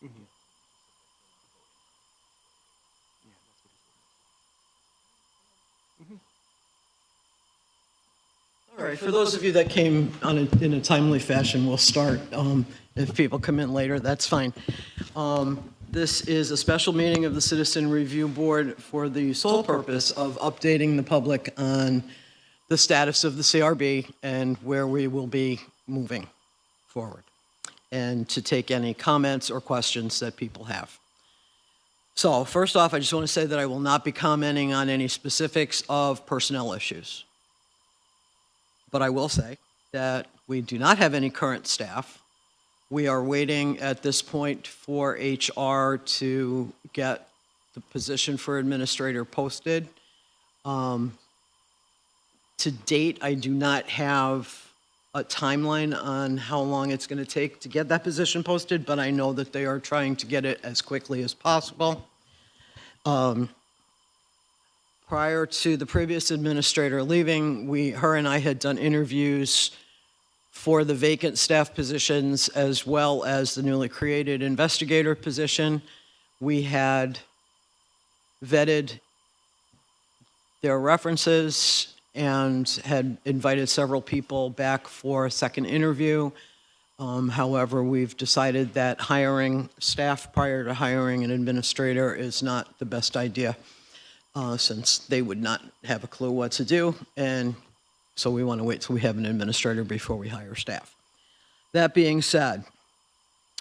Mm-hmm. All right, for those of you that came in a timely fashion, we'll start. If people come in later, that's fine. This is a special meeting of the Citizen Review Board for the sole purpose of updating the public on the status of the CRB and where we will be moving forward, and to take any comments or questions that people have. So first off, I just want to say that I will not be commenting on any specifics of personnel issues. But I will say that we do not have any current staff. We are waiting at this point for HR to get the position for administrator posted. To date, I do not have a timeline on how long it's going to take to get that position posted, but I know that they are trying to get it as quickly as possible. Prior to the previous administrator leaving, her and I had done interviews for the vacant staff positions as well as the newly created investigator position. We had vetted their references and had invited several people back for a second interview. However, we've decided that hiring staff prior to hiring an administrator is not the best idea, since they would not have a clue what to do, and so we want to wait till we have an administrator before we hire staff. That being said,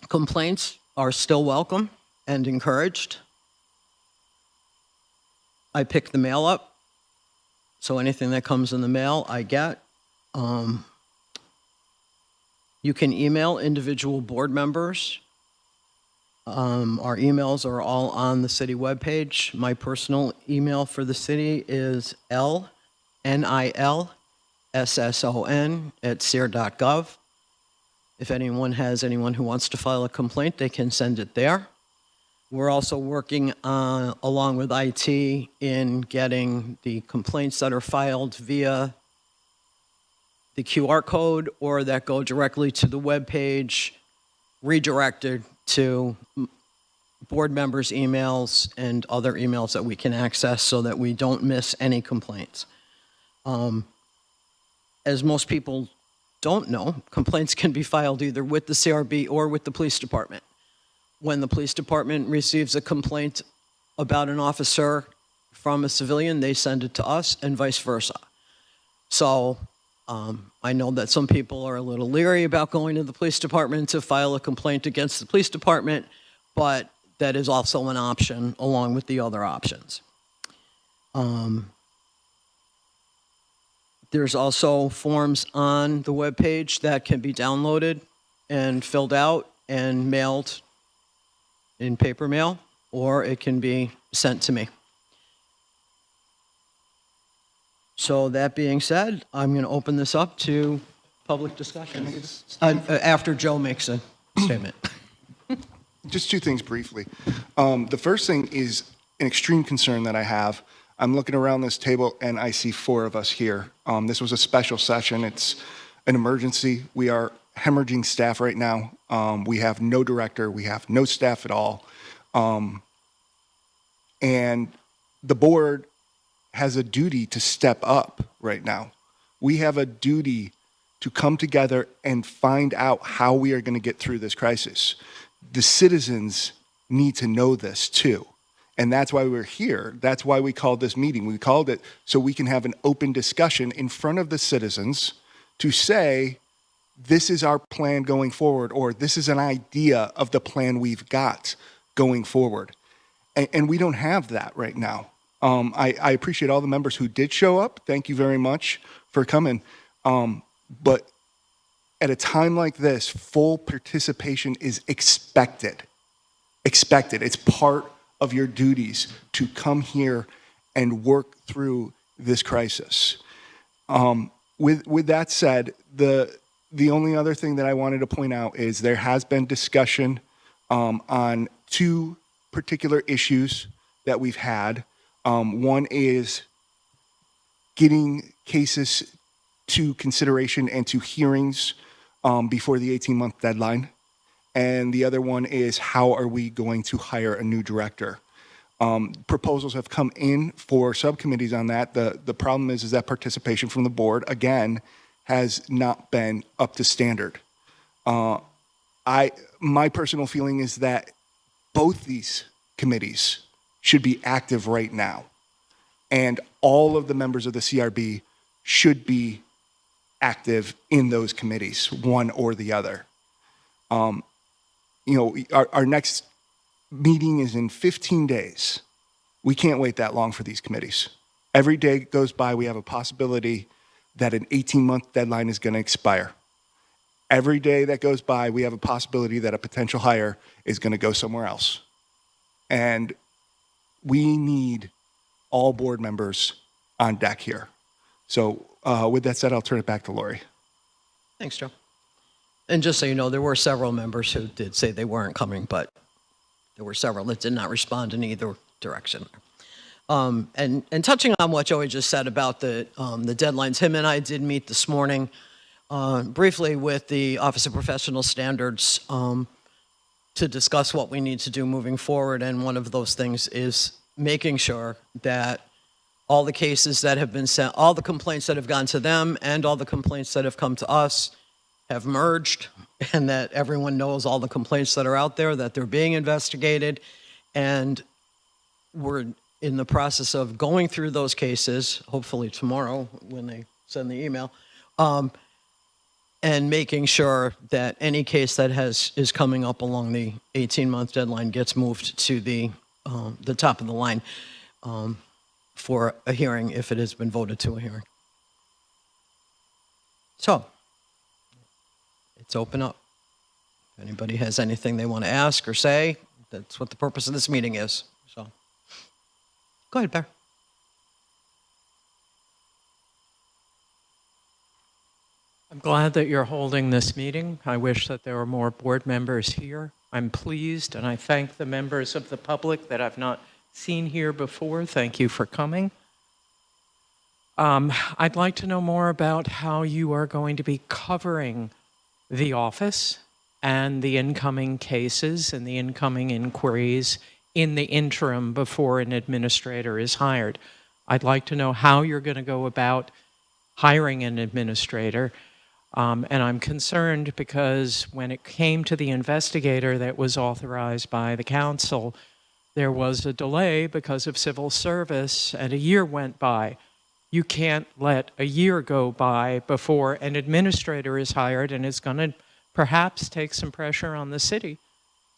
complaints are still welcome and encouraged. I pick the mail up, so anything that comes in the mail, I get. You can email individual board members. Our emails are all on the city webpage. My personal email for the city is nilsson@sear.gov. If anyone has anyone who wants to file a complaint, they can send it there. We're also working along with IT in getting the complaints that are filed via the QR code or that go directly to the webpage redirected to board members' emails and other emails that we can access so that we don't miss any complaints. As most people don't know, complaints can be filed either with the CRB or with the police department. When the police department receives a complaint about an officer from a civilian, they send it to us and vice versa. So I know that some people are a little leery about going to the police department to file a complaint against the police department, but that is also an option along with the other options. There's also forms on the webpage that can be downloaded and filled out and mailed in paper mail, or it can be sent to me. So that being said, I'm going to open this up to public discussion after Joe makes a statement. Just two things briefly. The first thing is an extreme concern that I have. I'm looking around this table and I see four of us here. This was a special session. It's an emergency. We are hemorrhaging staff right now. We have no director. We have no staff at all. And the board has a duty to step up right now. We have a duty to come together and find out how we are going to get through this crisis. The citizens need to know this too. And that's why we're here. That's why we called this meeting. We called it so we can have an open discussion in front of the citizens to say, this is our plan going forward, or this is an idea of the plan we've got going forward. And we don't have that right now. I appreciate all the members who did show up. Thank you very much for coming. But at a time like this, full participation is expected. Expected. It's part of your duties to come here and work through this crisis. With that said, the only other thing that I wanted to point out is there has been discussion on two particular issues that we've had. One is getting cases to consideration and to hearings before the 18-month deadline. and the other one is how are we going to hire a new director? Proposals have come in for subcommittees on that. The problem is that participation from the board, again, has not been up to standard. My personal feeling is that both these committees should be active right now, and all of the members of the CRB should be active in those committees, one or the other. Our next meeting is in 15 days. We can't wait that long for these committees. Every day goes by, we have a possibility that an 18-month deadline is going to expire. Every day that goes by, we have a possibility that a potential hire is going to go somewhere else. And we need all board members on deck here. So with that said, I'll turn it back to Lori. Thanks, Joe. And just so you know, there were several members who did say they weren't coming, but there were several that did not respond in either direction. And touching on what Joey just said about the deadlines, him and I did meet this morning briefly with the Office of Professional Standards to discuss what we need to do moving forward. And one of those things is making sure that all the cases that have been sent, all the complaints that have gone to them and all the complaints that have come to us have merged, and that everyone knows all the complaints that are out there, that they're being investigated. And we're in the process of going through those cases, hopefully tomorrow when they send the email, and making sure that any case that is coming up along the 18-month deadline gets moved to the top of the line for a hearing if it has been voted to a hearing. So it's open up. If anybody has anything they want to ask or say, that's what the purpose of this meeting is. So go ahead, Bear. I'm glad that you're holding this meeting. I wish that there were more board members here. I'm pleased, and I thank the members of the public that I've not seen here before. Thank you for coming. I'd like to know more about how you are going to be covering the office and the incoming cases and the incoming inquiries in the interim before an administrator is hired. I'd like to know how you're going to go about hiring an administrator. And I'm concerned because when it came to the investigator that was authorized by the council, there was a delay because of civil service, and a year went by. You can't let a year go by before an administrator is hired, and it's going to perhaps take some pressure on the city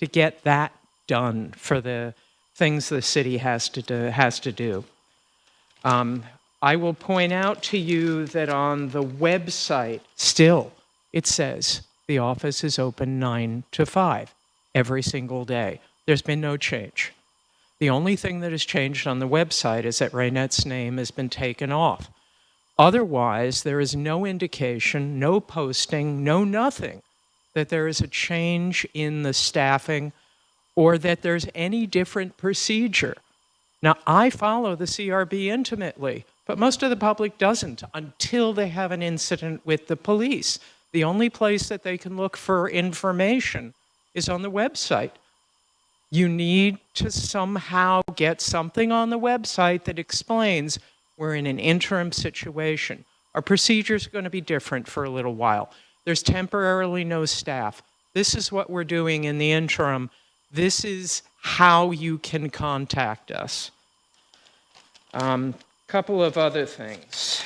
to get that done for the things the city has to do. I will point out to you that on the website, still, it says the office is open 9 to 5 every single day. There's been no change. The only thing that has changed on the website is that Raynette's name has been taken off. Otherwise, there is no indication, no posting, no nothing that there is a change in the staffing or that there's any different procedure. Now, I follow the CRB intimately, but most of the public doesn't until they have an incident with the police. The only place that they can look for information is on the website. You need to somehow get something on the website that explains we're in an interim situation. Our procedures are going to be different for a little while. There's temporarily no staff. This is what we're doing in the interim. This is how you can contact us. Couple of other things.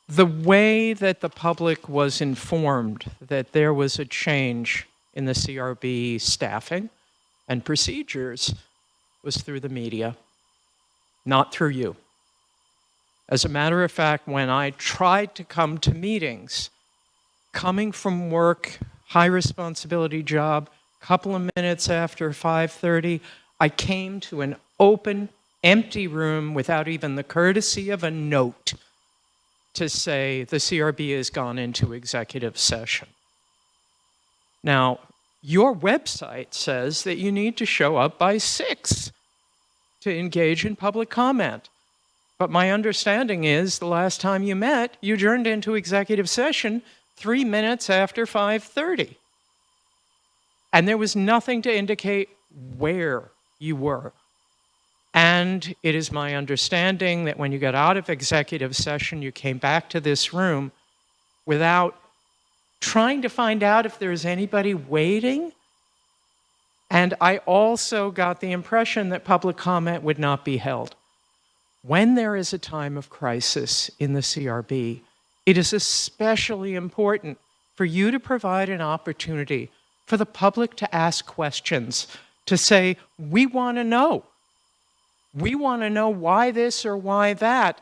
The way that the public was informed that there was a change in the CRB staffing and procedures was through the media, not through you. As a matter of fact, when I tried to come to meetings, coming from work, high responsibility job, couple of minutes after 5:30, I came to an open, empty room without even the courtesy of a note to say the CRB has gone into executive session. Now, your website says that you need to show up by 6 to engage in public comment. But my understanding is the last time you met, you adjourned into executive session 3 minutes after 5:30. And there was nothing to indicate where you were. And it is my understanding that when you got out of executive session, you came back to this room without trying to find out if there's anybody waiting. And I also got the impression that public comment would not be held. When there is a time of crisis in the CRB, it is especially important for you to provide an opportunity for the public to ask questions, to say, we want to know. We want to know why this or why that.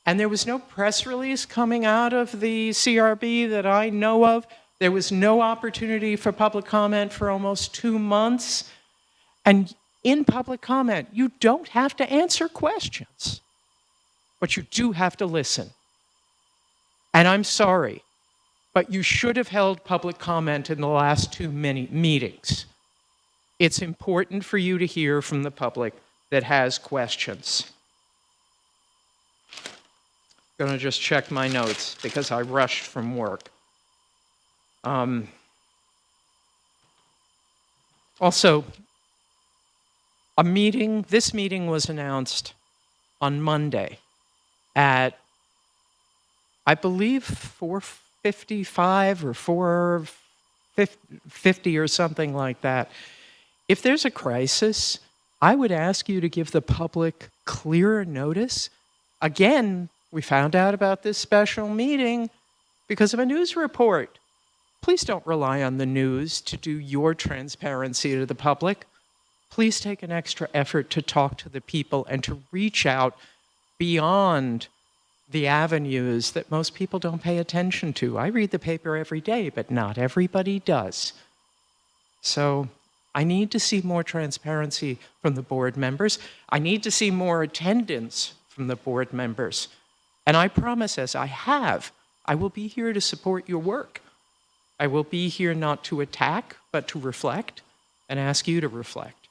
And there was no press release coming out of the CRB that I know of. There was no opportunity for public comment for almost 2 months. And in public comment, you don't have to answer questions, but you do have to listen. And I'm sorry, but you should have held public comment in the last 2 meetings. It's important for you to hear from the public that has questions. I'm going to just check my notes because I rushed from work. Also, this meeting was announced on Monday at, I believe, 4:55 or 4:50 or something like that. If there's a crisis, I would ask you to give the public clearer notice. Again, we found out about this special meeting because of a news report. Please don't rely on the news to do your transparency to the public. Please take an extra effort to talk to the people and to reach out beyond the avenues that most people don't pay attention to. I read the paper every day, but not everybody does. So I need to see more transparency from the board members. I need to see more attendance from the board members. And I promise, as I have, I will be here to support your work. I will be here not to attack, but to reflect and ask you to reflect.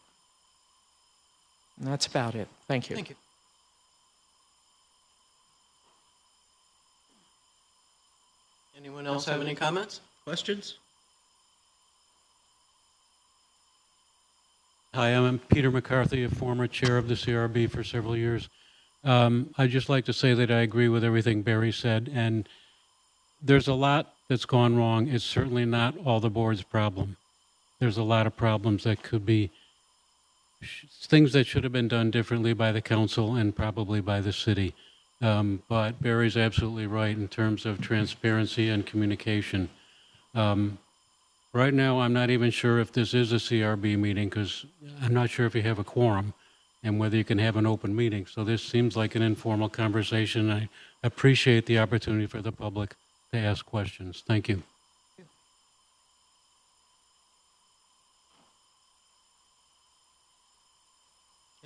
And that's about it. Thank you. Thank you. Anyone else have any comments, questions? Hi, I'm Peter McCarthy, a former chair of the CRB for several years. I'd just like to say that I agree with everything Barry said, and there's a lot that's gone wrong. It's certainly not all the board's problem. There's a lot of problems that could be things that should have been done differently by the council and probably by the city. But Barry's absolutely right in terms of transparency and communication. Right now, I'm not even sure if this is a CRB meeting because I'm not sure if you have a quorum and whether you can have an open meeting. So this seems like an informal conversation. I appreciate the opportunity for the public to ask questions. Thank you.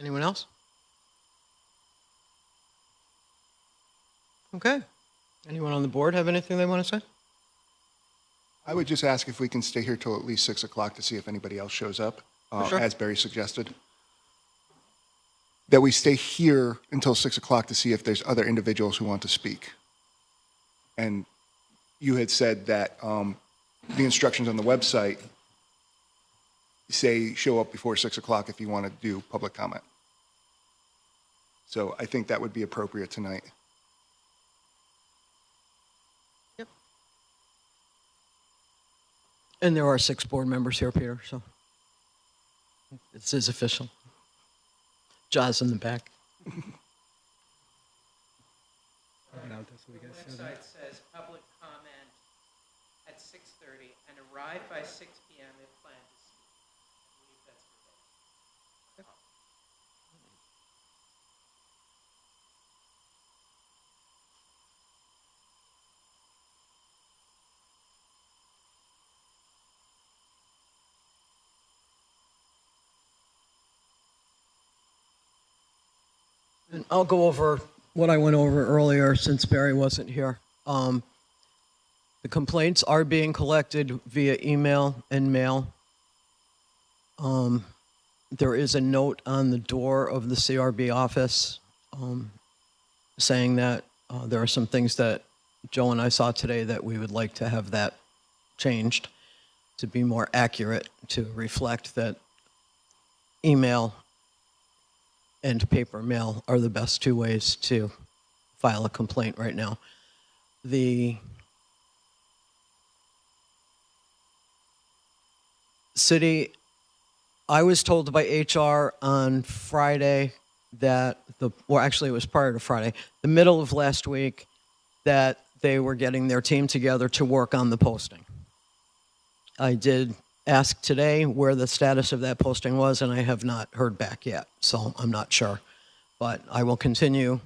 Anyone else? Okay. Anyone on the board have anything they want to say? I would just ask if we can stay here till at least 6 o'clock to see if anybody else shows up, Sure. as Barry suggested. That we stay here until 6 o'clock to see if there's other individuals who want to speak. And you had said that the instructions on the website say show up before 6 o'clock if you want to do public comment. So I think that would be appropriate tonight. Yep. And there are 6 board members here, Peter, so this is official. Jaws in the back. Website says public comment at 6:30 and arrive by 6 p.m. if planned to speak. I believe that's for And I'll go over what I went over earlier since Barry wasn't here. The complaints are being collected via email and mail. There is a note on the door of the CRB office saying that there are some things that Joe and I saw today that we would like to have that changed to be more accurate, to reflect that email and paper mail are the best two ways to file a complaint right now. The city, I was told by HR on Friday that actually it was prior to Friday, the middle of last week, that they were getting their team together to work on the posting. I did ask today where the status of that posting was, and I have not heard back yet, so I'm not sure. But I will continue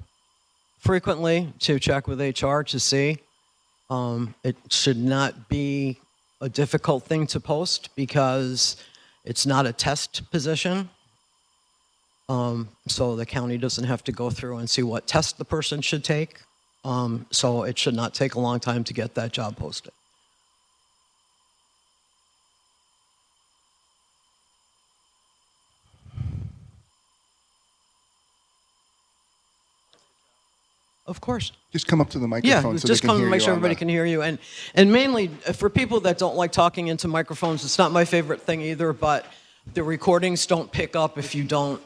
frequently to check with HR to see. It should not be a difficult thing to post because it's not a test position. So the county doesn't have to go through and see what test the person should take. So it should not take a long time to get that job posted. Of course. Just come up to the Yeah, microphone so just they can come hear to make you sure on everybody the- can hear you. And mainly, for people that don't like talking into microphones, it's not my favorite thing either, but the recordings don't pick up if you don't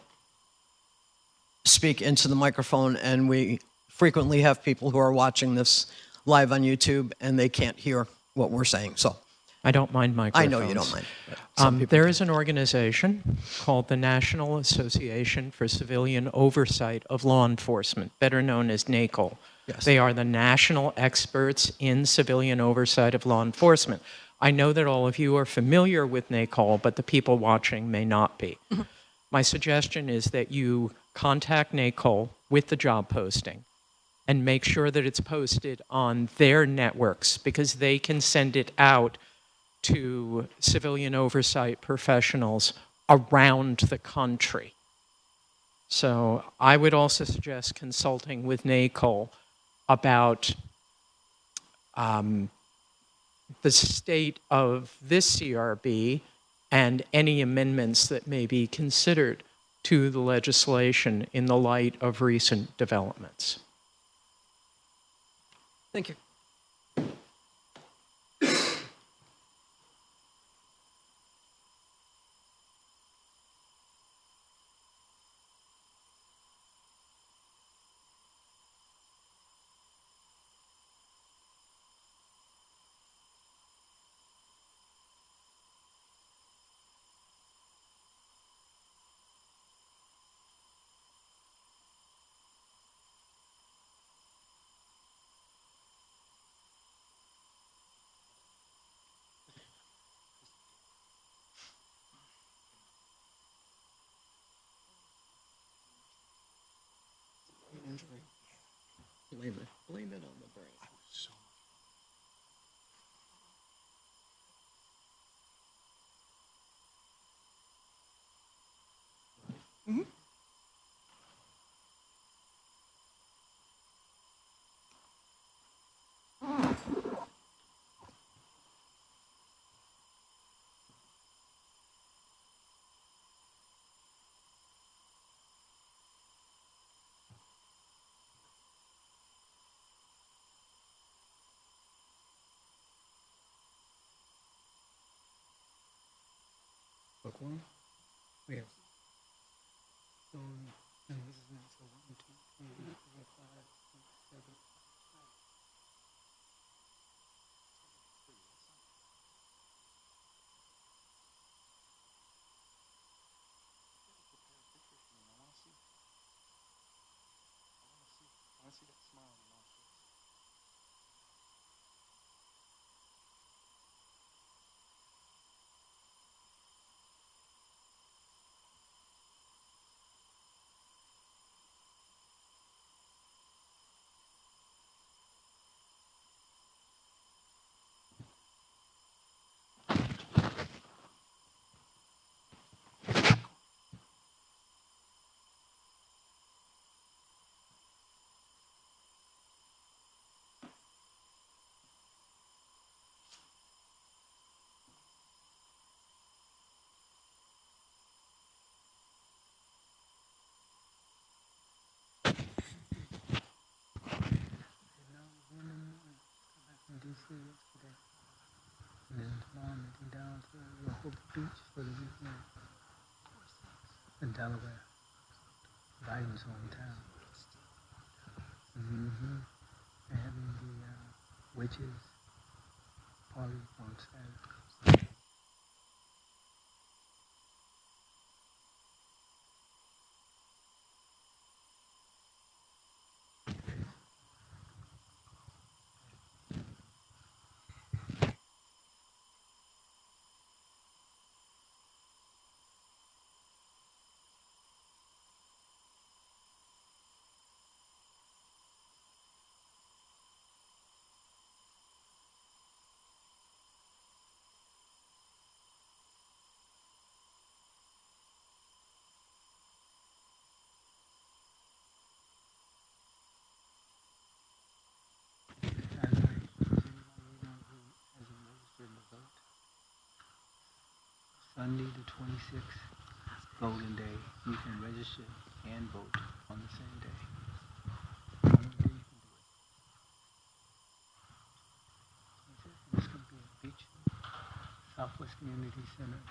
speak into the microphone, and we frequently have people who are watching this live on YouTube, and they can't hear what we're saying, so I don't mind I microphones. know you don't mind. But some people There do. is an organization called the National Association for Civilian Oversight of Law Enforcement, better known as NACOL. Yes. They are the national experts in civilian oversight of law enforcement. I know that all of you are familiar with NACOL, but the people watching may not be. My suggestion is that you contact NACOL with the job posting and make sure that it's posted on their networks, because they can send it out to civilian oversight professionals around the country. So I would also suggest consulting with NACOL about the state of this CRB and any amendments that may be considered to the legislation in the light of recent developments. Thank you. Blame it on the brain. Bookworm. We have stone, and this is not so 1, 2, 3, 4, 5, 6, 7. see what's today. And then tomorrow I'm heading down to Rehoboth Beach for the weekend in Delaware, Biden's hometown. They're having the witches party on Saturday. Sunday the 26th, Golden Day. You can register and vote on the same day. Only day you can do it. It's going to be at Beach, Southwest Community Center.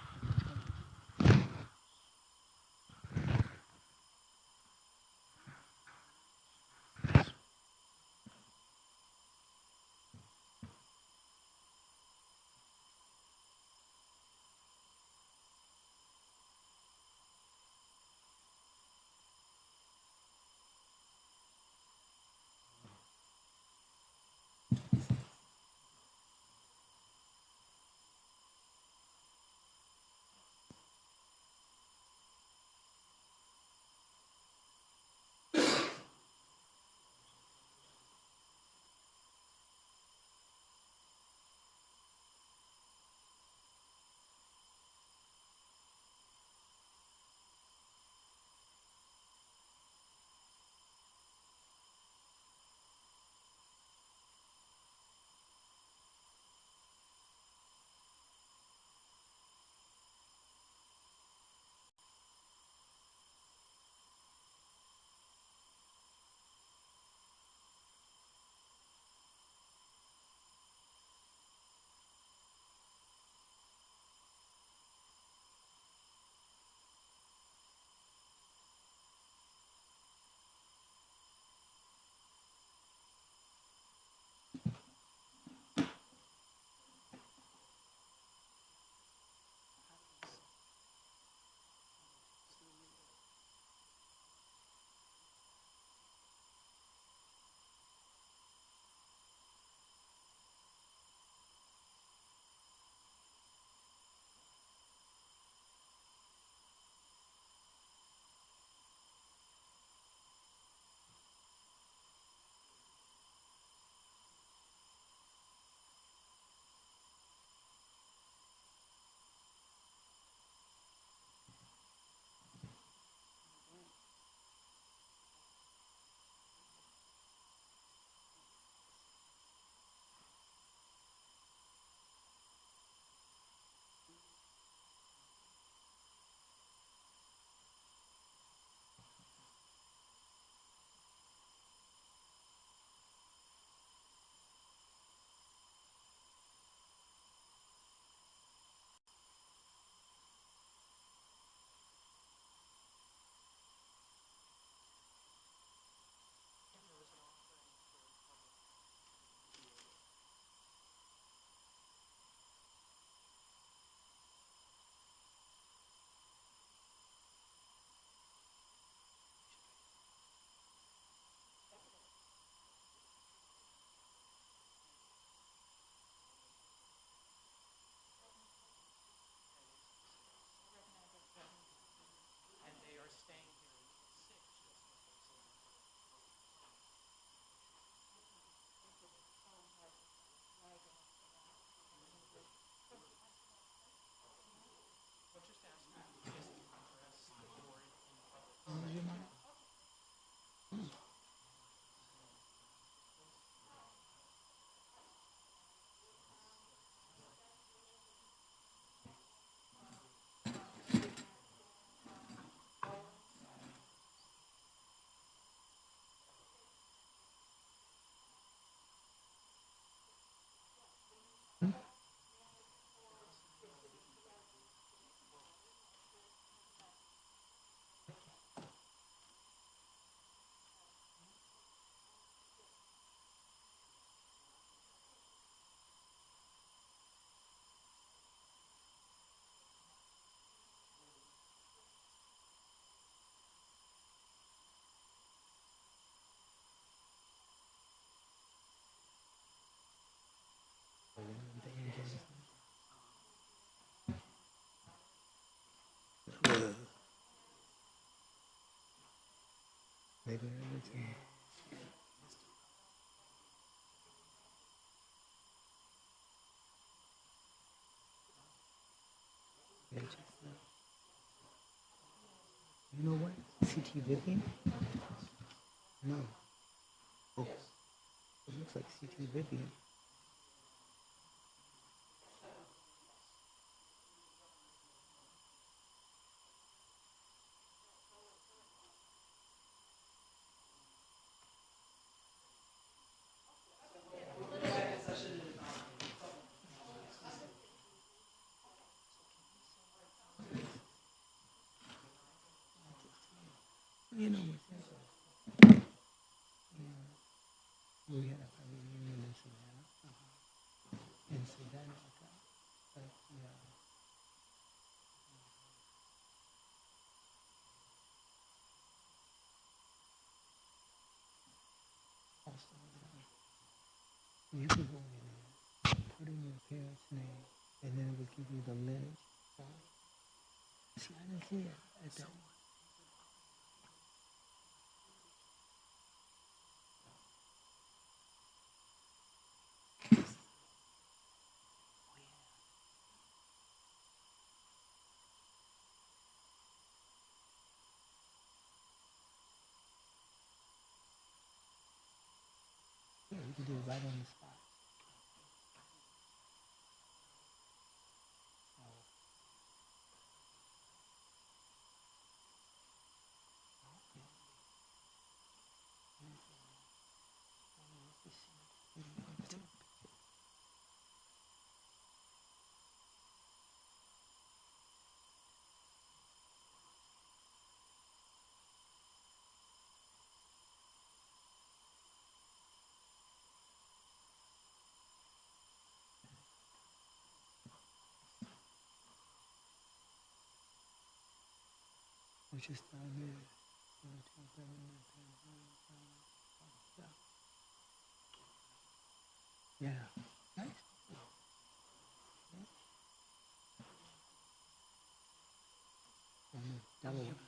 Yeah, just, you know what? CT Vivian? No. Oh, it looks like CT Vivian. You know what's interesting? Yeah. We had a reunion in Savannah. In Savannah, okay. Yeah. Also, you can go in there, put in your parents' name, and then it will give you the lineage. See, I didn't see it at that. Yeah, you can do it right on the spot. Which is down here. Yeah. Nice. Delaware.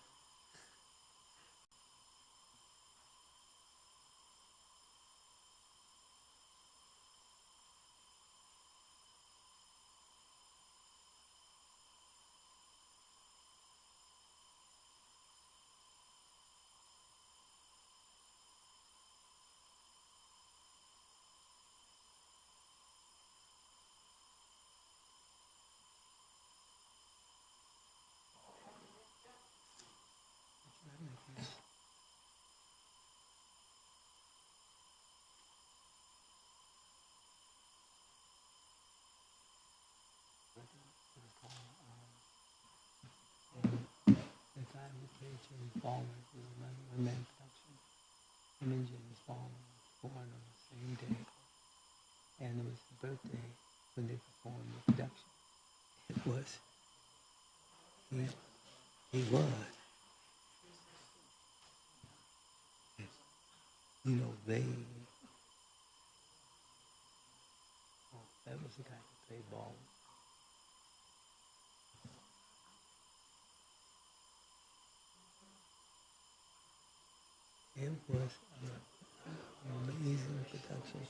The guy who played James Baldwin was another one-man production. Him and James Baldwin were born on the same day. And it was his birthday when they performed the production. It was. He was. You know, that was the guy who played Baldwin. It was an amazing production.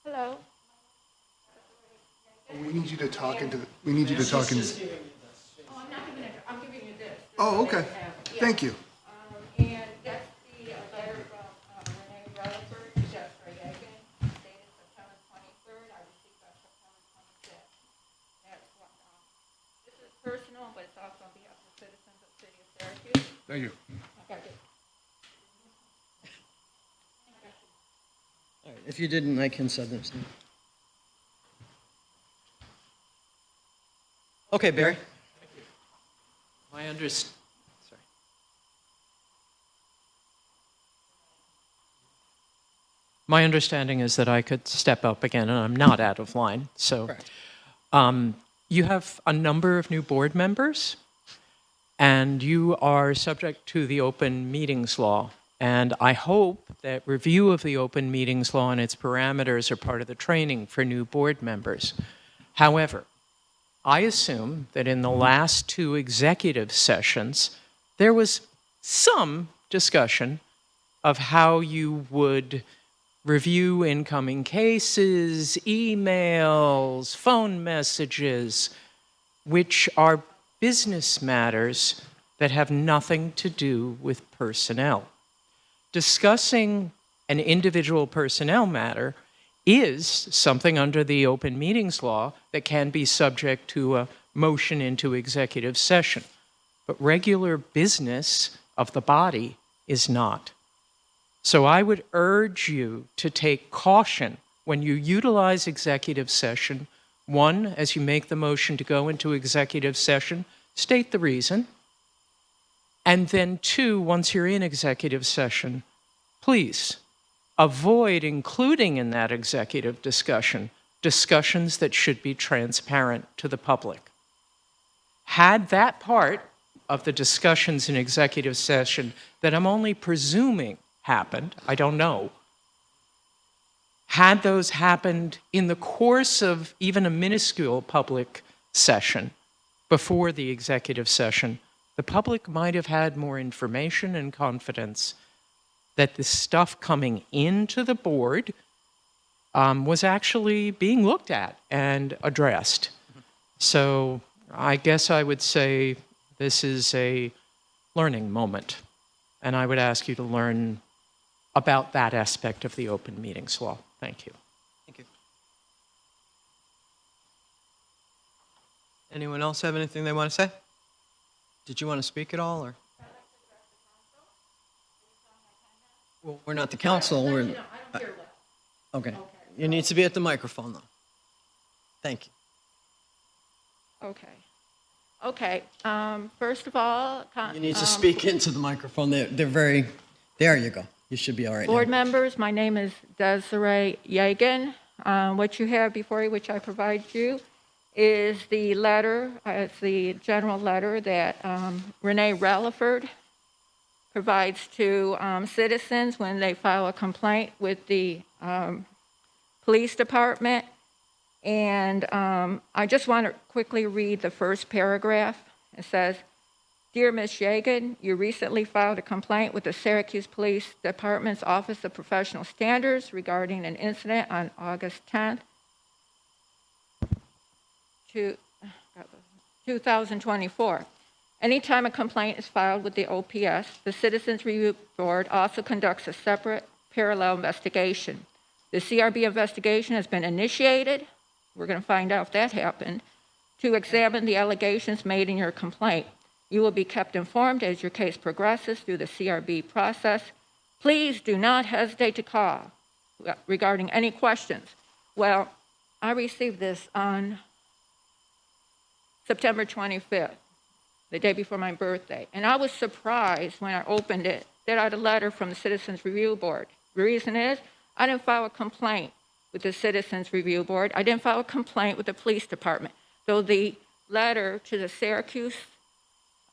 Hello. We need you to talk into the, we need you to talk into. Oh, I'm not giving it, I'm giving you this. Oh, okay. Thank you. And that's the letter from Renee Rutherford to Jeffrey Yagan, dated September 23rd. I received that September 25th. That's what, this is personal, but it's also on behalf of the citizens of Thank you. All right, if you didn't, I can send them. Okay, Barry? My understanding. My understanding is that I could step up again, and I'm not out of line. So you have a number of new board members, and you are subject to the open meetings law. And I hope that review of the open meetings law and its parameters are part of the training for new board members. However, I assume that in the last 2 executive sessions, there was some discussion of how you would review incoming cases, emails, phone messages, which are business matters that have nothing to do with personnel. Discussing an individual personnel matter is something under the open meetings law that can be subject to a motion into executive session. But regular business of the body is not. So I would urge you to take caution when you utilize executive session. 1, as you make the motion to go into executive session, state the reason. And then 2, once you're in executive session, please avoid including in that executive discussion discussions that should be transparent to the public. Had that part of the discussions in executive session that I'm only presuming happened, I don't know, had those happened in the course of even a minuscule public session before the executive session, the public might have had more information and confidence that the stuff coming into the board was actually being looked at and addressed. So I guess I would say this is a learning moment, and I would ask you to learn about that aspect of the open meetings law. Thank you. Thank you. Anyone else have anything they want to say? Did you want to speak at all, or? Well, we're not the council, we're... Okay. You need to be at the microphone, though. Thank you. Okay. First of all, You need to speak into the microphone. They're very... There you go. You should be all right board now. members, my name is Desiree Yegan. What you have before you, which I provide you, is the letter, it's the general letter that Renee Relaford provides to citizens when they file a complaint with the police department. And I just want to quickly read the first paragraph. It says, "Dear Ms. Yegan, you recently filed a complaint with the Syracuse Police Department's Office of Professional Standards regarding an incident on August 10th, 2024. Anytime a complaint is filed with the OPS, the Citizens Review Board also conducts a separate parallel investigation. The CRB investigation has been initiated, we're going to find out if that happened, to examine the allegations made in your complaint. You will be kept informed as your case progresses through the CRB process. Please do not hesitate to call regarding any questions." Well, I received this on September 25th, the day before my birthday, and I was surprised when I opened it that I had a letter from the Citizens Review Board. The reason is, I didn't file a complaint with the Citizens Review Board. I didn't file a complaint with the police department. So the letter to the Syracuse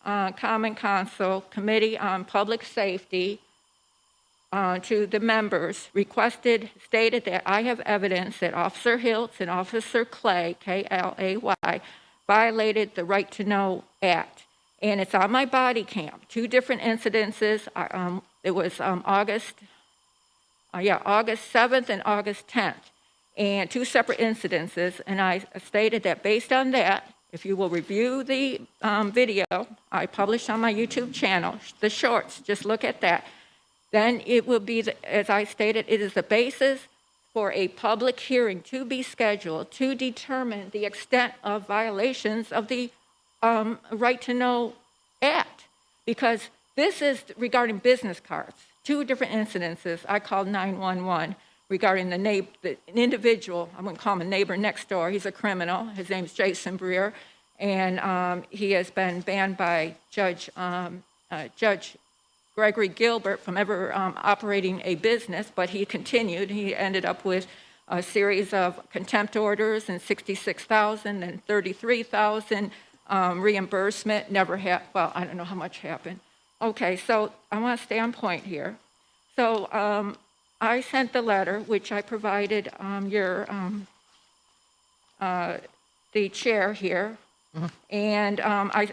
Common Council Committee on Public Safety to the members stated that I have evidence that Officer Hiltz and Officer Clay, K-L-A-Y, violated the Right to Know Act. And it's on my body cam, 2 different incidences. It was August 7th and August 10th, and 2 separate incidences. And I stated that based on that, if you will review the video I published on my YouTube channel, the shorts, just look at that, then it will be, as I stated, it is the basis for a public hearing to be scheduled to determine the extent of violations of the Right to Know Act. Because This is regarding business cards. 2 different incidences. I called 911 regarding an individual, I wouldn't call him a neighbor next door. He's a criminal. His name's Jason Breer, and he has been banned by Judge Gregory Gilbert from ever operating a business, but he continued. He ended up with a series of contempt orders and $66,000 and $33,000 reimbursement. Never happened. Well, I don't know how much happened. Okay, so I want to stay on point here. So I sent the letter, which I provided the chair here. And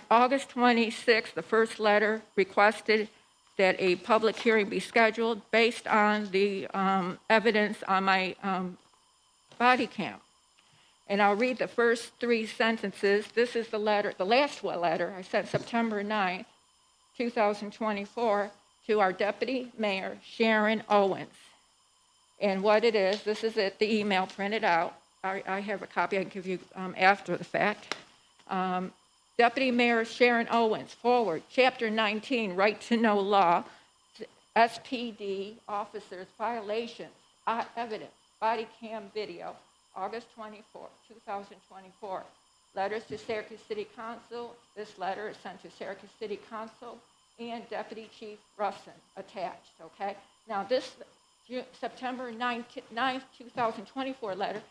August 26th, the first letter requested that a public hearing be scheduled based on the evidence on my body cam. And I'll read the first 3 sentences. This is the letter, the last letter I sent September 9th, 2024, to our Deputy Mayor, Sharon Owens. And what it is, this is it, the email printed out. I have a copy I can give you after the fact. Deputy Mayor Sharon Owens, forward, Chapter 19, Right to Know Law, SPD officers, violations, evidence, body cam video, August 24, 2024. Letters to Syracuse City Council. This letter is sent to Syracuse City Council and Deputy Chief Russin attached, okay? Now this September 9th, 2024 letter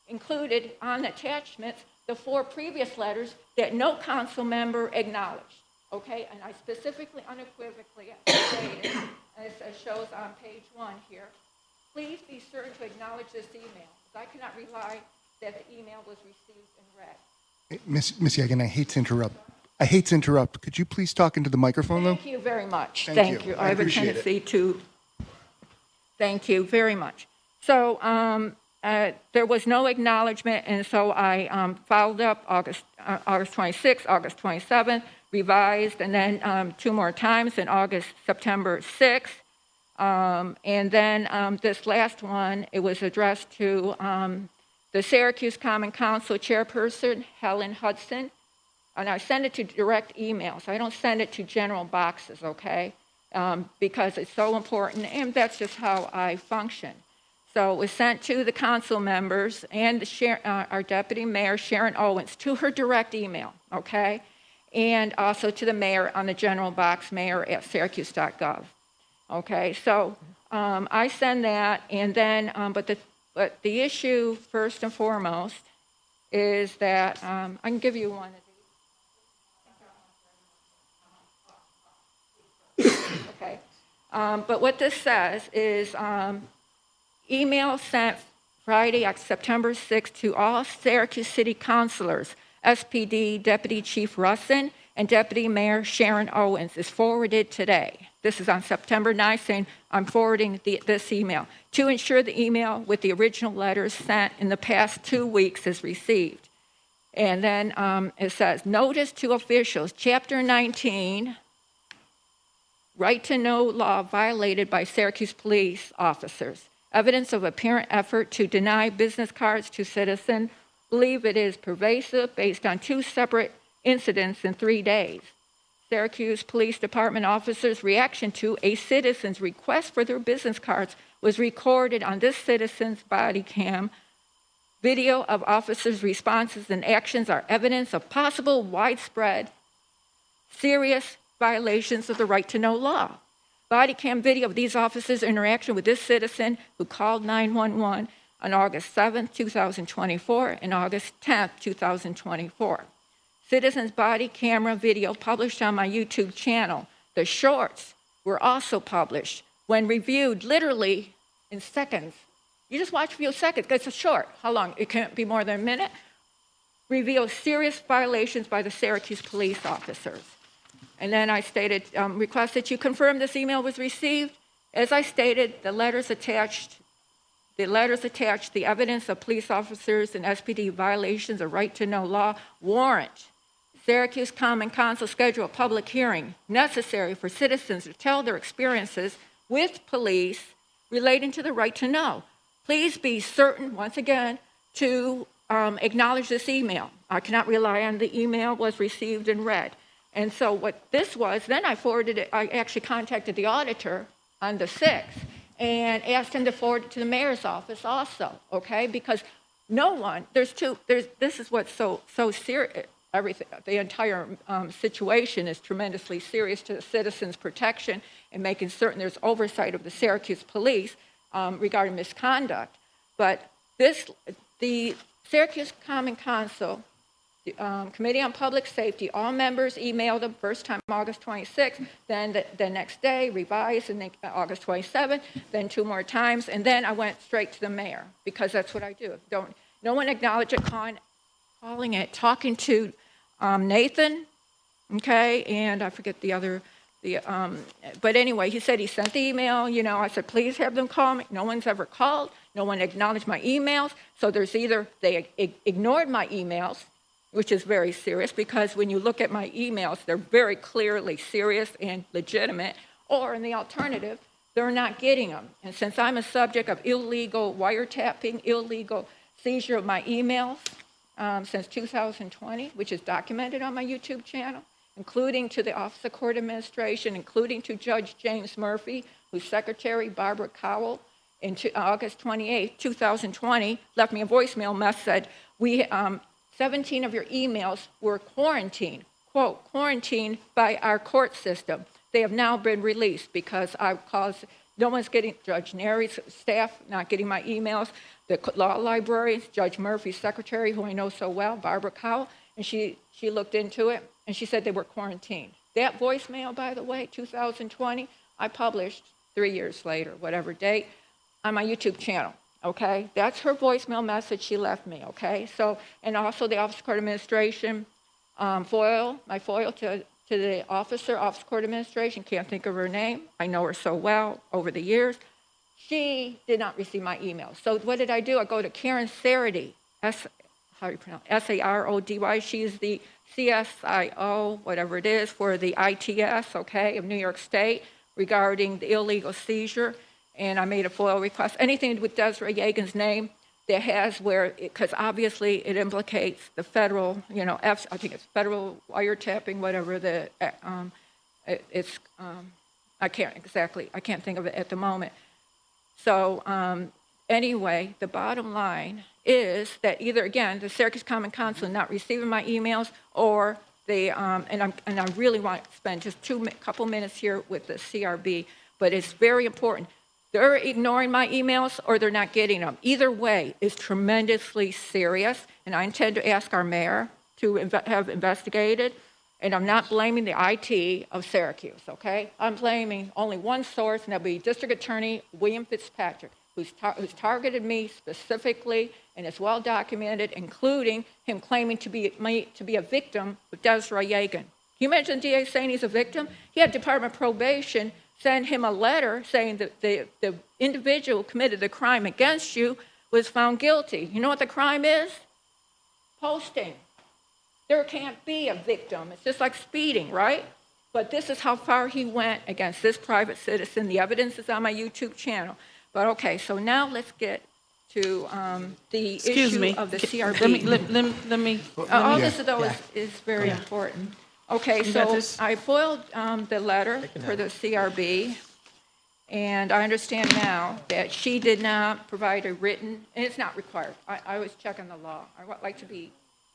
included on attachments the 4 previous letters that no council member acknowledged, okay? And I specifically, unequivocally stated, as it shows on page 1 here, please be certain to acknowledge this email, because I cannot rely that the email was received and read. Miss Yegan, I hate to interrupt. Could you please talk into the microphone, though? Thank you very much. Thank you. I have a tendency to. Thank you very much. So there was no acknowledgement, and so I followed up August 26th, August 27th, revised, and then 2 more times in September 6th. And then this last one, it was addressed to the Syracuse Common Council chairperson, Helen Hudson, and I send it to direct emails. I don't send it to general boxes, okay? Because it's so important, and that's just how I function. So it was sent to the council members and our Deputy Mayor, Sharon Owens, to her direct email, okay? And also to the mayor on the general box, mayor@syracuse.gov. Okay, so I send that, and then, but the issue first and foremost is that, I can give you one of these. Okay, but what this says is email sent Friday, September 6th to all Syracuse City councilors, SPD Deputy Chief Russin and Deputy Mayor Sharon Owens is forwarded today. This is on September 9th, saying I'm forwarding this email to ensure the email with the original letters sent in the past 2 weeks is received. And then it says, notice to officials, Chapter 19, Right to Know Law violated by Syracuse police officers. Evidence of apparent effort to deny business cards to citizens. Believe it is pervasive based on 2 separate incidents in 3 days. Syracuse Police Department officers' reaction to a citizen's request for their business cards was recorded on this citizen's body cam. Video of officers' responses and actions are evidence of possible widespread, serious violations of the right to know law. Body cam video of these officers' interaction with this citizen who called 911 on August 7th, 2024 and August 10th, 2024. Citizens' body camera video published on my YouTube channel. The shorts were also published when reviewed literally in seconds. You just watch a few seconds, because it's a short. How long? It can't be more than a minute. Reveals serious violations by the Syracuse police officers. And then I stated, request that you confirm this email was received. As I stated, the letters attached, the evidence of police officers and SPD violations of right to know law warrant Syracuse Common Council schedule a public hearing necessary for citizens to tell their experiences with police relating to the right to know. Please be certain, once again, to acknowledge this email. I cannot rely on the email was received and read. And so what this was, then I forwarded it, I actually contacted the auditor on the 6th and asked him to forward it to the mayor's office also, okay? Because no one, this is what's so serious, everything, the entire situation is tremendously serious to the citizens' protection and making certain there's oversight of the Syracuse police regarding misconduct. But the Syracuse Common Council, Committee on Public Safety, all members emailed them first time August 26th, then the next day revised, and then August 27th, then 2 more times, and then I went straight to the mayor because that's what I do. No one acknowledged it, calling it, talking to Nathan, okay, and I forget the other. But anyway, he said he sent the email. I said, please have them call me. No one's ever called. No one acknowledged my emails. So there's either they ignored my emails, which is very serious because when you look at my emails, they're very clearly serious and legitimate, or in the alternative, they're not getting them. And since I'm a subject of illegal wiretapping, illegal seizure of my emails since 2020, which is documented on my YouTube channel, including to the Office of Court Administration, including to Judge James Murphy, whose secretary, Barbara Cowell, in August 28, 2020, left me a voicemail message, said, 17 of your emails were quarantined, quote, quarantined by our court system. They have now been released because I've caused, no one's getting, Judge Nary's staff not getting my emails, the law library, Judge Murphy's secretary, who I know so well, Barbara Cowell, and she looked into it, and she said they were quarantined. That voicemail, by the way, 2020, I published 3 years later, whatever date, on my YouTube channel, okay? That's her voicemail message she left me, okay? So, and also the Office of Court Administration my FOIL to the Office of Court Administration, can't think of her name, I know her so well over the years. She did not receive my email. So what did I do? I go to Karen Sarody, S-A-R-O-D-Y. She's the CSIO, whatever it is, for the ITS, okay, of New York State regarding the illegal seizure. And I made a FOIL request. Anything with Desiree Yegan's name that has where, because obviously it implicates the federal, I think it's federal wiretapping, whatever I can't think of it at the moment. So anyway, the bottom line is that either, again, the Syracuse Common Council not receiving my emails, or they, and I really want to spend just couple minutes here with the CRB, but it's very important. They're ignoring my emails or they're not getting them. Either way is tremendously serious, and I intend to ask our mayor to have investigated, and I'm not blaming the IT of Syracuse, okay? I'm blaming only one source, and that'll be District Attorney William Fitzpatrick, who's targeted me specifically, and it's well documented, including him claiming to be a victim of Desiree Yegan. Can you imagine the DA saying he's a victim? He had Department of Probation send him a letter saying that the individual who committed the crime against you was found guilty. You know what the crime is? Posting. There can't be a victim. It's just like speeding, right? But this is how far he went against this private citizen. The evidence is on my YouTube channel. But okay, so now let's get to the issue of the CRB. Let me. All this, though, is very important. Okay, so I foiled the letter for the CRB, and I understand now that she did not provide a written, and it's not required. I was checking the law. I like to be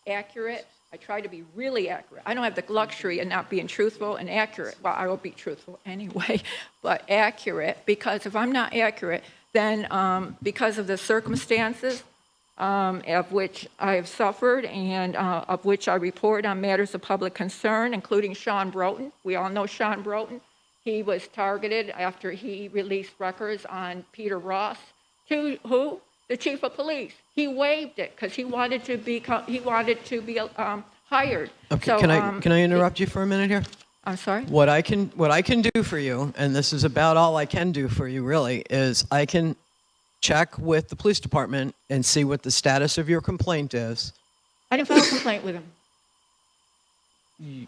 accurate. I try to be really accurate. I don't have the luxury of not being truthful and accurate. Well, I will be truthful anyway, but accurate, because if I'm not accurate, then because of the circumstances of which I have suffered and of which I report on matters of public concern, including Sean Broughton. We all know Sean Broughton. He was targeted after he released records on Peter Ross, to who? The chief of police. He waived it because he wanted to be hired. Okay, so, can I interrupt you for a minute here? I'm sorry? What I can do for you, and this is about all I can do for you really, is I can check with the police department and see what the status of your complaint is. I didn't file a complaint with him.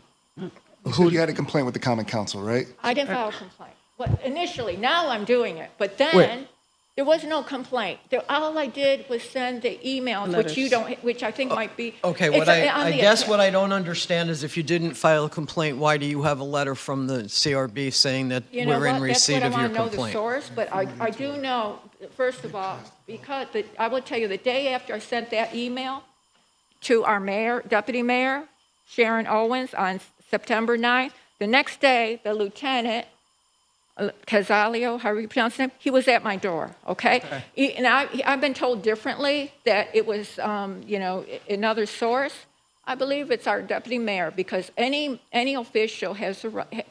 Who you had a complaint with the Common Council, right? I didn't file a complaint. Initially, now I'm doing it. But then There was no complaint. All I did was send the emails, which you don't, which I think might be. Okay, it's what on I the guess atta- what I don't understand is if you didn't file a complaint, why do you have a letter from the CRB saying that You know we're in what? receipt of your That's what I want to know the complaint? source, but I do know, first of all, because I will tell you, the day after I sent that email to our mayor, deputy mayor, Sharon Owens, on September 9th, the next day, the lieutenant, Casalio, however you pronounce his name, he was at my door, okay? And I've been told differently that it was, another source. I believe it's our deputy mayor, because any official has the right,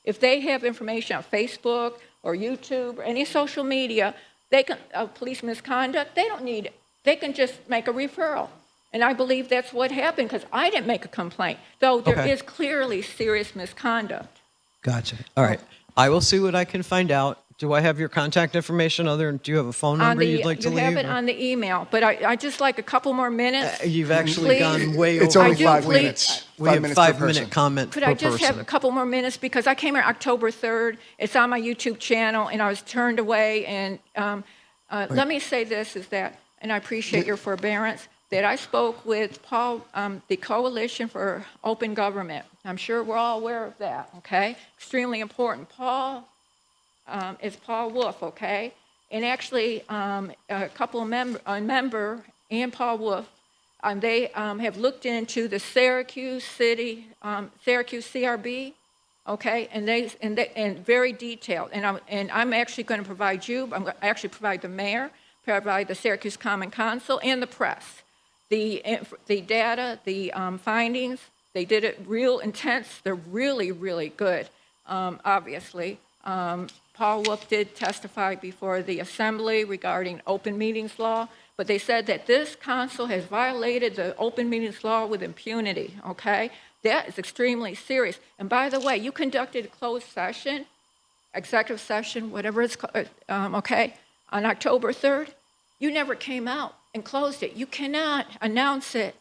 if they have information on Facebook or YouTube or any social media, they can, police misconduct, they don't need it. They can just make a referral. And I believe that's what happened, because I didn't make a complaint, though there Okay. is clearly serious misconduct. Gotcha. All right. I will see what I can find out. Do I have your contact information? Do you have a phone number you'd like to You leave? have it or- on the email, but I just like a couple more minutes. You've actually Please. gone way It's over. only I do, 5 please. minutes. We have 5 minutes per 5-minute person. comments Could per I just have a person. couple more minutes, because I came here October 3rd, it's on my YouTube channel, and I was turned away, and let me say this, is that, and I appreciate your forbearance, that I spoke with Paul, the Coalition for Open Government. I'm sure we're all aware of that, okay? Extremely important. Paul is Paul Wolf, okay? And actually, a couple of member and Paul Wolf, they have looked into the Syracuse CRB, okay? And very detailed. And I'm actually going to provide you. I'm going to actually provide the mayor, provide the Syracuse Common Council, and the press. The data, the findings, they did it real intense. They're really, really good, obviously. Paul Wolf did testify before the assembly regarding open meetings law, but they said that this council has violated the open meetings law with impunity, okay? That is extremely serious. And by the way, you conducted a closed session, executive session, whatever it's called, okay, on October 3rd. You never came out and closed it. You cannot announce it,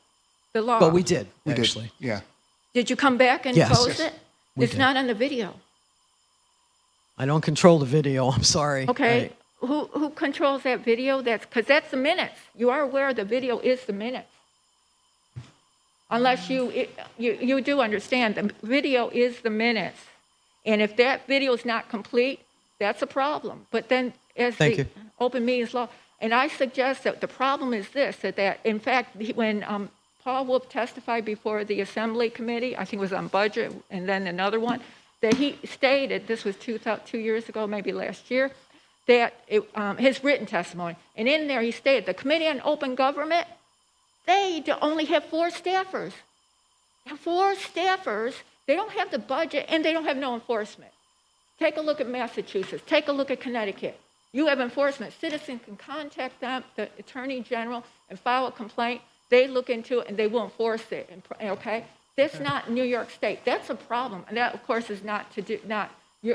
the law. But we did, We did. actually. Yeah. Did you come back and Yes. close Yes. it? We It's did. not on the video. I don't control the video. I'm sorry. Okay, who controls that video? Because that's the minutes. You are aware the video is the minutes. Unless you do understand, the video is the minutes. And if that video is not complete, that's a problem. But then as Thank the you. open meetings law, and I suggest that the problem is this, that in fact, when Paul Wolf testified before the Assembly Committee, I think it was on budget, and then another one, that he stated, this was 2 years ago, maybe last year, that his written testimony, and in there he stated, the Committee on Open Government, they only have 4 staffers. 4 staffers, they don't have the budget, and they don't have no enforcement. Take a look at Massachusetts. Take a look at Connecticut. You have enforcement. Citizens can contact them, the Attorney General, and file a complaint. They look into it, and they will enforce it, okay? That's not New York State. That's a problem. And that, of course, is not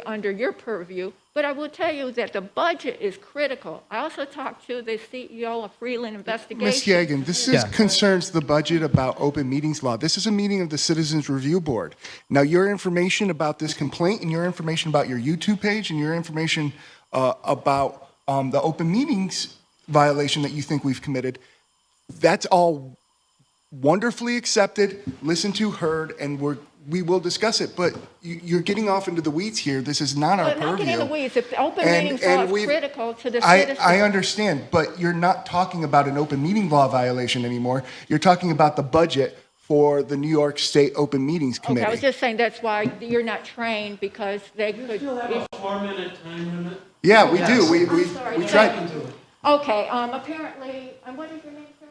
under your purview. But I will tell you that the budget is critical. I also talked to the CEO of Freeland Investigation. Ms. Yagan, this concerns the budget about open meetings law. This is a meeting of the Citizens Review Board. Now, your information about this complaint and your information about your YouTube page and your information about the open meetings violation that you think we've committed, that's all wonderfully accepted, listened to, heard, and we will discuss it. But you're getting off into the weeds here. This is not our But not purview. getting in the weeds. If the open And- meetings and law is we've- critical to the I citizens. understand, but you're not talking about an open meeting law violation anymore. You're talking about the budget for the New York State Open Meetings Okay, I was Committee. just saying that's why you're not trained, because they could. 4-minute time limit. Yeah, we do. I'm sorry. We tried. Okay, apparently, and what is your name, sir?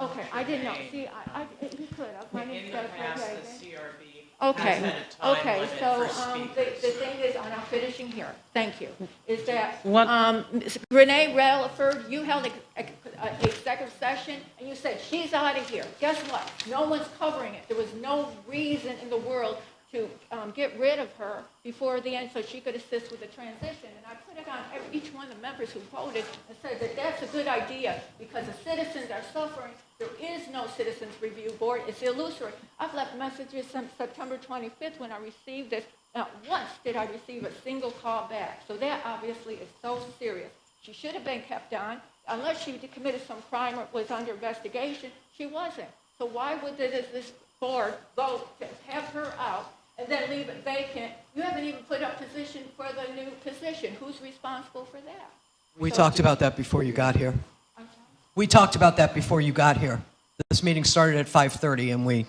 Okay, I didn't know. See, you could have. My name's Jennifer Yagan. Okay, okay, so the thing is, and I'm finishing here, thank you, is that Renee Relaford, you held an executive session, and you said, she's out of here. Guess what? No one's covering it. There was no reason in the world to get rid of her before the end so she could assist with the transition. And I put it on each one of the members who voted and said that that's a good idea because the citizens are suffering. There is no Citizens Review Board. It's illusory. I've left messages since September 25th when I received this. Not once did I receive a single call back. So that obviously is so serious. She should have been kept on. Unless she committed some crime or was under investigation, she wasn't. So why would this board vote to have her out and then leave it vacant? You haven't even put up position for the new position. Who's responsible for that? We talked about that before you got here. We talked about that before you got here. This meeting started at 5:30 and we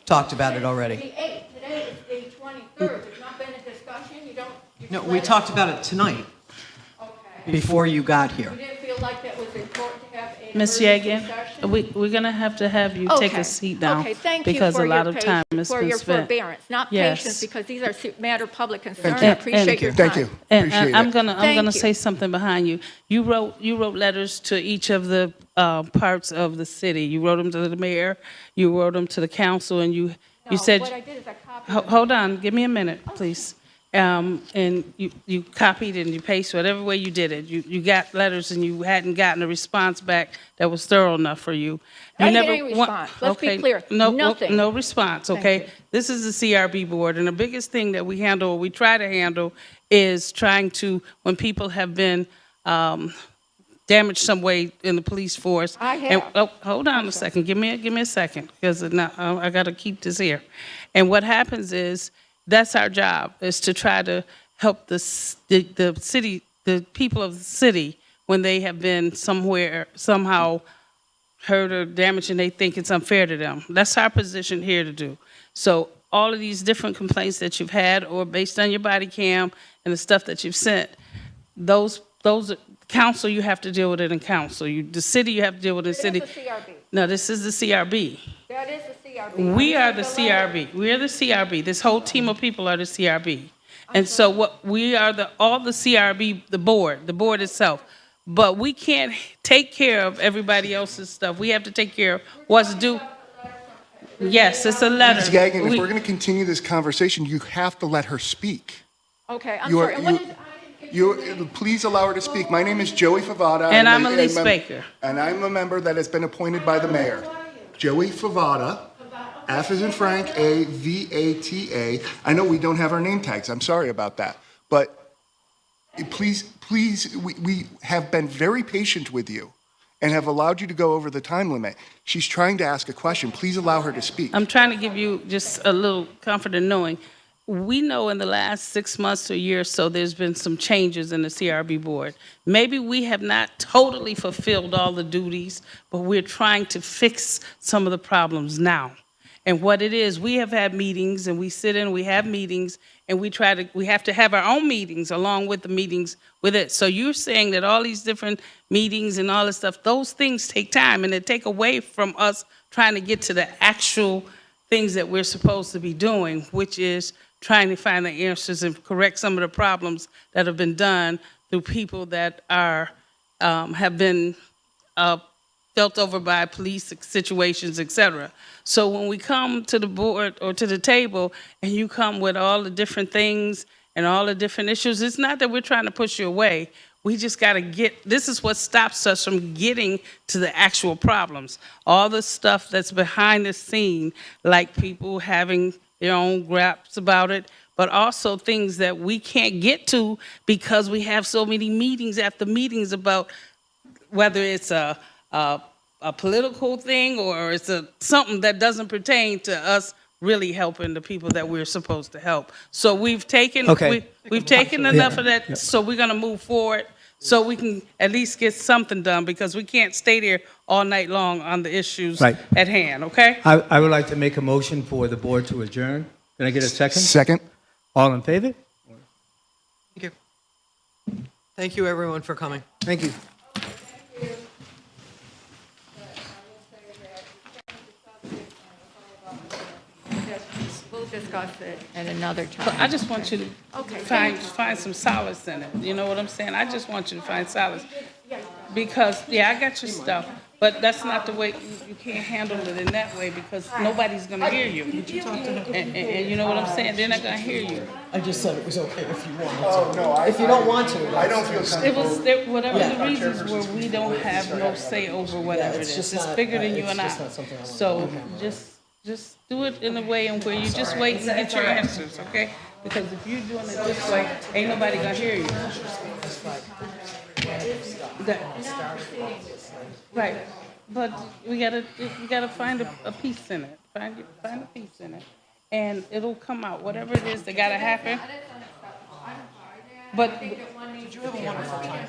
talked about it already. The 8th. Today is the 23rd. There's not been a discussion. No, we talked about it tonight Okay. before you got here. You didn't feel like that was important to have a Ms. emergency Yegan, session? we're going to have you take Okay. a seat now. Okay, thank you because for a lot your of time patience, has for been your spent. forbearance, not Yes. patience, because these are matter of public concern. you. I appreciate your time. Thank you. And Appreciate I'm it. gonna Thank you. say something behind you. You wrote letters to each of the parts of the city. You wrote them to the mayor, you wrote them to the council, and you No, said. what I did is I copied them. Hold on, give me a minute, please. And you copied and you pasted, whatever way you did it. You got letters and you hadn't gotten a response back that was thorough enough for you. I You didn't get never any wa- response. Let's be okay, clear. No, Nothing. no response, Thank okay? you. This is the CRB board, and the biggest thing that we handle, or we try to handle, is trying to, when people have been damaged some way in the police force. I And, have. hold on a second, give me a second, because now I got to keep this here. And what happens is, that's our job, is to try to help the city, the people of the city, when they have been somehow hurt or damaged and they think it's unfair to them. That's our position here to do. So all of these different complaints that you've had, or based on your body cam and the stuff that you've sent, those council, you have to deal with it in council. The city, you have to deal with it in It city. is the CRB. No, this is the CRB. That is the CRB. We I are the received letter. CRB. We are the CRB. This whole team of people are the CRB. And so what we are all the CRB, the board itself. But we can't take care of everybody else's stuff. We have to take care of what's due. Yes, it's a letter. Ms. Gagnon, if We- we're going to continue this conversation, you have to let her speak. Okay, I'm You are- sorry. And what you- is- Please allow her to speak. My name is Joey Favada. And I'm Elise Baker. And I'm a member that has been appointed by the mayor. Joey Favada, F as in Frank, A-V-A-T-A. I know we don't have our name tags. I'm sorry about that. But please, we have been very patient with you and have allowed you to go over the time limit. She's trying to ask a question. Please allow her to speak. I'm trying to give you just a little comfort in knowing, we know in the last 6 months to a year or so, there's been some changes in the CRB board. Maybe we have not totally fulfilled all the duties, but we're trying to fix some of the problems now. And what it is, we have had meetings, and we sit in, we have meetings, and we have to have our own meetings along with the meetings with it. So you're saying that all these different meetings and all this stuff, those things take time, and they take away from us trying to get to the actual things that we're supposed to be doing, which is trying to find the answers and correct some of the problems that have been done through people that have been dealt over by police situations, et cetera. So when we come to the board or to the table and you come with all the different things and all the different issues, it's not that we're trying to push you away. We just got to this is what stops us from getting to the actual problems. All the stuff that's behind the scene, like people having their own graps about it, but also things that we can't get to because we have so many meetings after meetings about whether it's a political thing or it's something that doesn't pertain to us really helping the people that we're supposed to help. So we've taken we've taken enough of that. So we're going to move forward so we can at least get something done, because we can't stay there all night long on the issues Right. at hand. Okay. I would like to make a motion for the board to adjourn. Can I get a second? Second. All in favor? Thank you. Thank you, everyone, for coming. Thank you. We'll discuss it at another But time. I just want you to Okay, find some solace in it. You know what I'm saying? I just want you to find solace. Because, I got your stuff. But that's not the way, you can't handle it in that way because nobody's gonna hear you. Did you talk to him? And you know what I'm saying? They're not gonna hear you. I just said it was okay if you wanted to. If you don't want to. I don't feel It was, whatever the reasons were, we don't have no say over whatever it it's is. just It's not- bigger than you it's and I. just not something I want. So just do it in a way in where you just wait and get your answers, okay? Because if you're doing it this way, ain't nobody gonna hear you. Right, but we gotta find a piece in it, find a piece in it, and it'll come out, whatever it is that gotta happen. But, Did you have a wonderful time?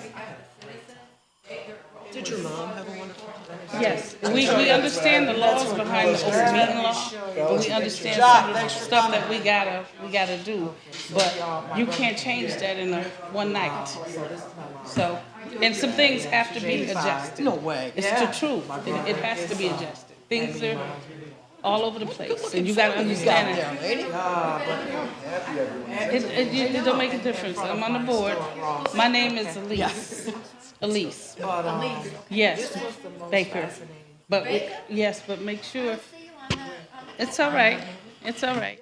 Did your mom have a wonderful time? yes, we understand the laws behind the open meeting law, and we understand some of the stuff that we gotta do, but you can't change that in one night. So, and some things have to be adjusted. No way. It's the truth. It has to be adjusted. Things are all over the place, and you gotta understand it. It don't make a difference. I'm on the board. My name is Elise. Elise. Yes, Baker. But, yes, but make sure, it's all right. It's all right.